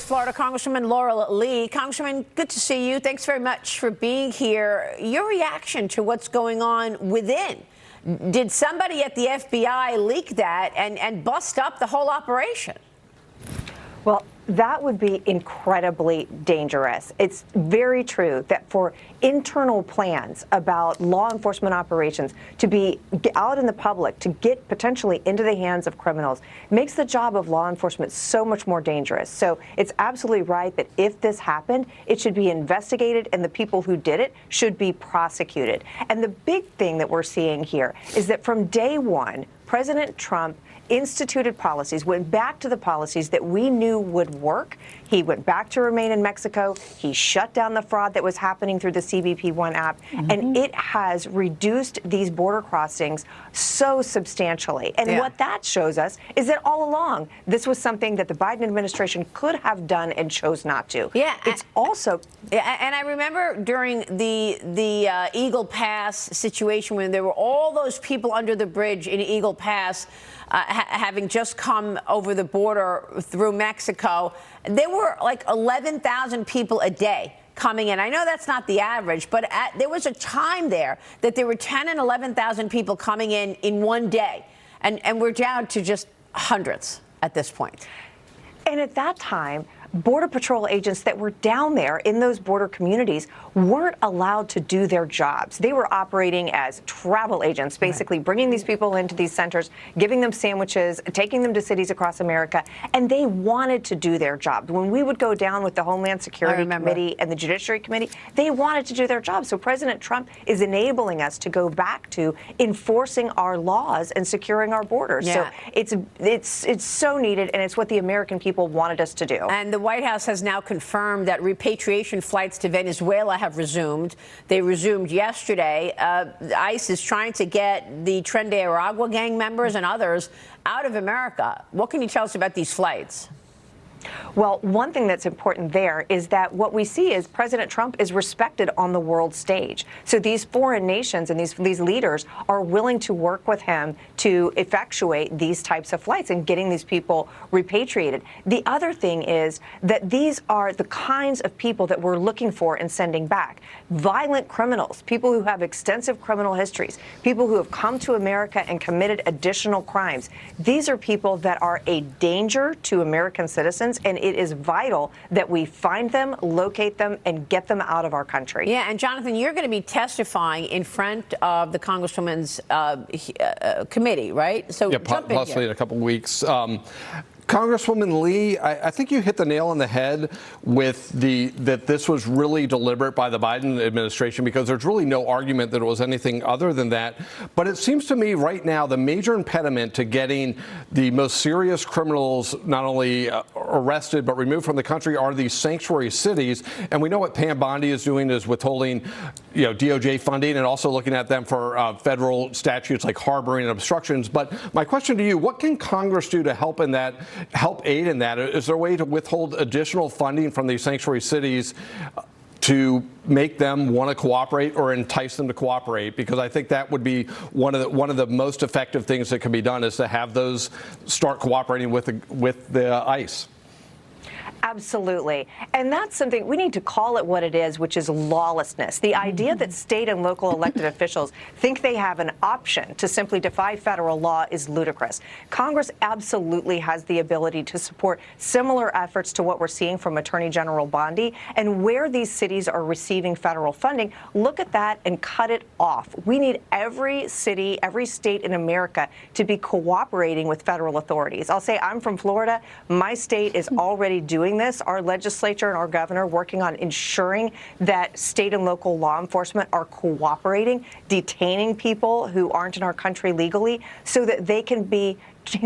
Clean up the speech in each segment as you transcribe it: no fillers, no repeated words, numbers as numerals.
Florida Congresswoman Laurel Lee. Congresswoman, good to see you. Thanks very much for being here. Your reaction to what's going on within. Did somebody at the FBI leak that and bust up the whole operation? Well, that would be incredibly dangerous. It's very true that for internal plans about law enforcement operations to be out in the public, to get potentially into the hands of criminals, makes the job of law enforcement so much more dangerous. So it's absolutely right that if this happened, it should be investigated and the people who did it should be prosecuted. And the big thing that we're seeing here is that from day one, President Trump instituted policies, went back to the policies that we knew would work. He went back to remain in Mexico. He shut down the fraud that was happening through the CBP-1 app, and it has reduced these border crossings so substantially. And what that shows us is that all along, this was something that the Biden administration could have done and chose not to. Yeah, it's also. And I remember during the Eagle Pass situation when there were all those people under the bridge in Eagle Pass. Having just come over the border through Mexico, there were like 11,000 people a day coming in. I know that's not the average, but there was a time there that there were 10 and 11,000 people coming in one day. And we're down to just hundreds at this point. And at that time, Border Patrol agents that were down there in those border communities weren't allowed to do their jobs. They were operating as travel agents, basically bringing these people into these centers, giving them sandwiches, taking them to cities across America, and they wanted to do their job. When we would go down with the Homeland Security Committee and the Judiciary Committee, they wanted to do their job. So President Trump is enabling us to go back to enforcing our laws and securing our borders. So it's so needed, and it's what the American people wanted us to do. And the White House has now confirmed that repatriation flights to Venezuela have resumed. They resumed yesterday. ICE is trying to get the Tren de Aragua gang members and others out of America. What can you tell us about these flights? Well, one thing that's important there is that what we see is President Trump is respected on the world stage. So these foreign nations and these leaders are willing to work with him to effectuate these types of flights and getting these people repatriated. The other thing is that these are the kinds of people that we're looking for and sending back. Violent criminals, people who have extensive criminal histories, people who have come to America and committed additional crimes. These are people that are a danger to American citizens. And it is vital that we find them, locate them, and get them out of our country. Yeah, and Jonathan, you're going to be testifying in front of the Congresswoman's committee, right? So possibly in a couple of weeks. Congresswoman Lee, I think you hit the nail on the head with that this was really deliberate by the Biden administration, because there's really no argument that it was anything other than that. But it seems to me right now the major impediment to getting the most serious criminals not only arrested but removed from the country are these sanctuary cities. And we know what Pam Bondi is doing is withholding, DOJ funding and also looking at them for federal statutes like harboring and obstructions. But my question to you, what can Congress do to help aid in that? Is there a way to withhold additional funding from these sanctuary cities to make them want to cooperate or entice them to cooperate? Because I think that would be one of the most effective things that can be done, is to have those start cooperating with the ICE. Absolutely. And that's something we need to call it what it is, which is lawlessness. The idea that state and local elected officials think they have an option to simply defy federal law is ludicrous. Congress absolutely has the ability to support similar efforts to what we're seeing from Attorney General Bondi. And where these cities are receiving federal funding, look at that and cut it off. We need every city, every state in America to be cooperating with federal authorities. I'll say I'm from Florida. My state is already doing this. Our legislature and our governor working on ensuring that state and local law enforcement are cooperating, detaining people who aren't in our country legally, so that they can be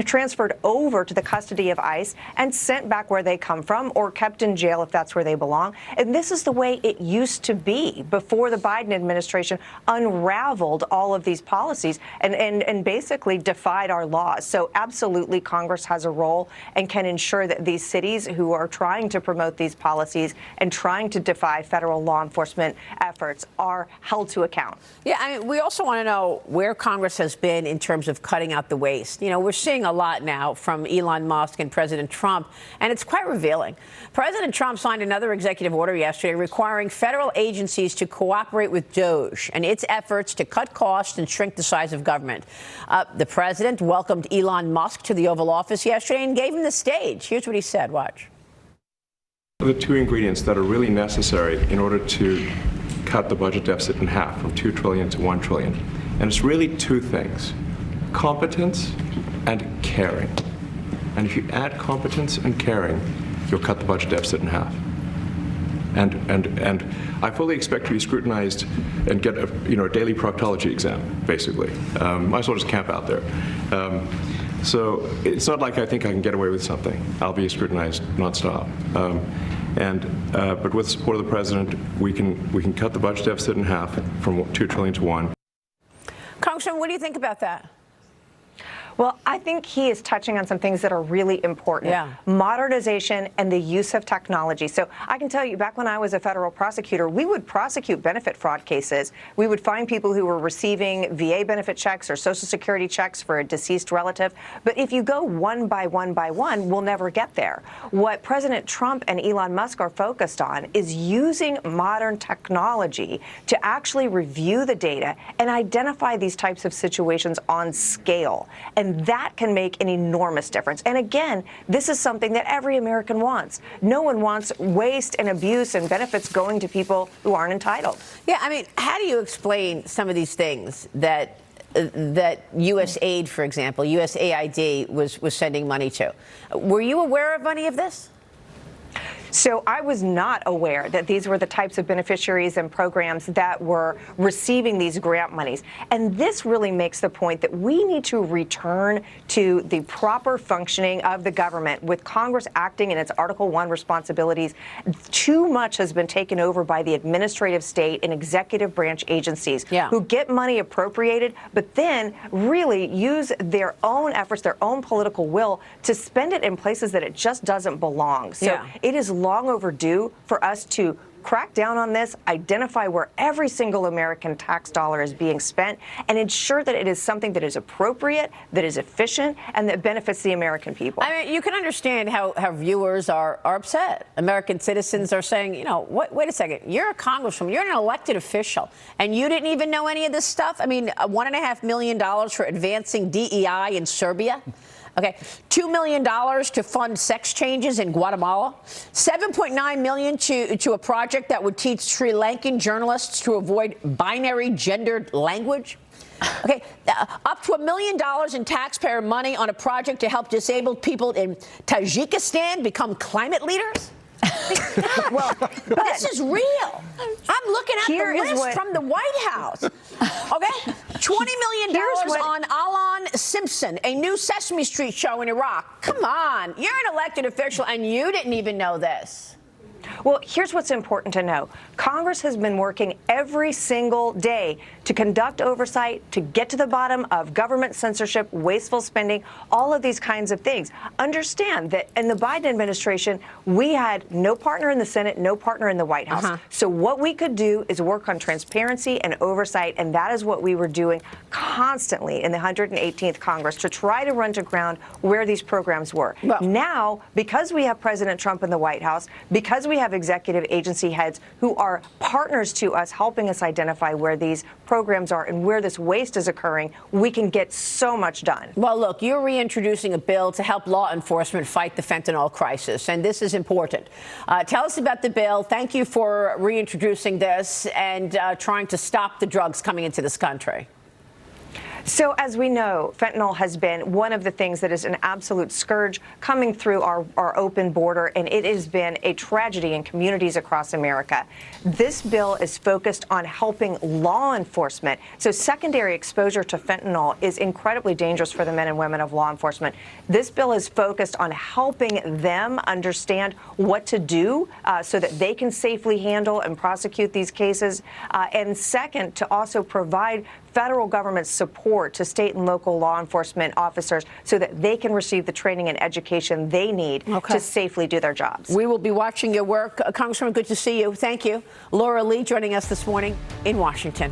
transferred over to the custody of ICE and sent back where they come from, or kept in jail if that's where they belong. And this is the way it used to be before the Biden administration unraveled all of these policies and basically defied our laws. So absolutely, Congress has a role and can ensure that these cities who are trying to promote these policies and trying to defy federal law enforcement efforts are held to account. Yeah, I mean, we also want to know where Congress has been in terms of cutting out the waste. We're seeing a lot now from Elon Musk and President Trump, and it's quite revealing. President Trump signed another executive order yesterday requiring federal agencies to cooperate with DOGE and its efforts to cut costs and shrink the size of government. The president welcomed Elon Musk to the Oval Office yesterday and gave him the stage. Here's what he said. Watch. The two ingredients that are really necessary in order to cut the budget deficit in half from $2 trillion to $1 trillion. And it's really two things: competence and caring. And if you add competence and caring, you'll cut the budget deficit in half. And I fully expect to be scrutinized and get a daily proctology exam, basically. Might as well just camp out there. So it's not like I think I can get away with something. I'll be scrutinized nonstop. But with the support of the president, we can cut the budget deficit in half from $2 trillion to $1 trillion. Congressman, what do you think about that? Well, I think he is touching on some things that are really important. Yeah. Modernization and the use of technology. So I can tell you, back when I was a federal prosecutor, we would prosecute benefit fraud cases. We would find people who were receiving VA benefit checks or Social Security checks for a deceased relative. But if you go one by one by one, we'll never get there. What President Trump and Elon Musk are focused on is using modern technology to actually review the data and identify these types of situations on scale. And that can make an enormous difference. And again, this is something that every American wants. No one wants waste and abuse and benefits going to people who aren't entitled. Yeah, I mean, how do you explain some of these things that USAID, for example, USAID was sending money to? Were you aware of any of this? So I was not aware that these were the types of beneficiaries and programs that were receiving these grant monies. And this really makes the point that we need to return to the proper functioning of the government, with Congress acting in its Article I responsibilities. Too much has been taken over by the administrative state and executive branch agencies who get money appropriated, but then really use their own efforts, their own political will to spend it in places that it just doesn't belong. So it is long overdue for us to crack down on this, identify where every single American tax dollar is being spent, and ensure that it is something that is appropriate, that is efficient, and that benefits the American people. I mean, you can understand how viewers are upset. American citizens are saying, wait a second, you're a congresswoman, you're an elected official, and you didn't even know any of this stuff? I mean, $1.5 million for advancing DEI in Serbia. Okay, $2 million to fund sex changes in Guatemala, $7.9 million to a project that would teach Sri Lankan journalists to avoid binary gendered language. Okay, up to $1 million in taxpayer money on a project to help disabled people in Tajikistan become climate leaders. Well, this is real. I'm looking at the list from the White House. Okay, $20 million on Alan Simpson, a new Sesame Street show in Iraq. Come on, you're an elected official and you didn't even know this. Well, here's what's important to know. Congress has been working every single day to conduct oversight, to get to the bottom of government censorship, wasteful spending, all of these kinds of things. Understand that in the Biden administration, we had no partner in the Senate, no partner in the White House. So what we could do is work on transparency and oversight, and that is what we were doing constantly in the 118th Congress to try to run to ground where these programs were. Well, now, because we have President Trump in the White House, because we have executive agency heads who are partners to us, helping us identify where these programs are and where this waste is occurring, we can get so much done. Well, look, you're reintroducing a bill to help law enforcement fight the fentanyl crisis, and this is important. Tell us about the bill. Thank you for reintroducing this and trying to stop the drugs coming into this country. So as we know, fentanyl has been one of the things that is an absolute scourge coming through our open border, and it has been a tragedy in communities across America. This bill is focused on helping law enforcement. So secondary exposure to fentanyl is incredibly dangerous for the men and women of law enforcement. This bill is focused on helping them understand what to do so that they can safely handle and prosecute these cases. And second, to also provide federal government support to state and local law enforcement officers so that they can receive the training and education they need to safely do their jobs. We will be watching your work. Congresswoman, good to see you. Thank you. Laurel joining us this morning in Washington.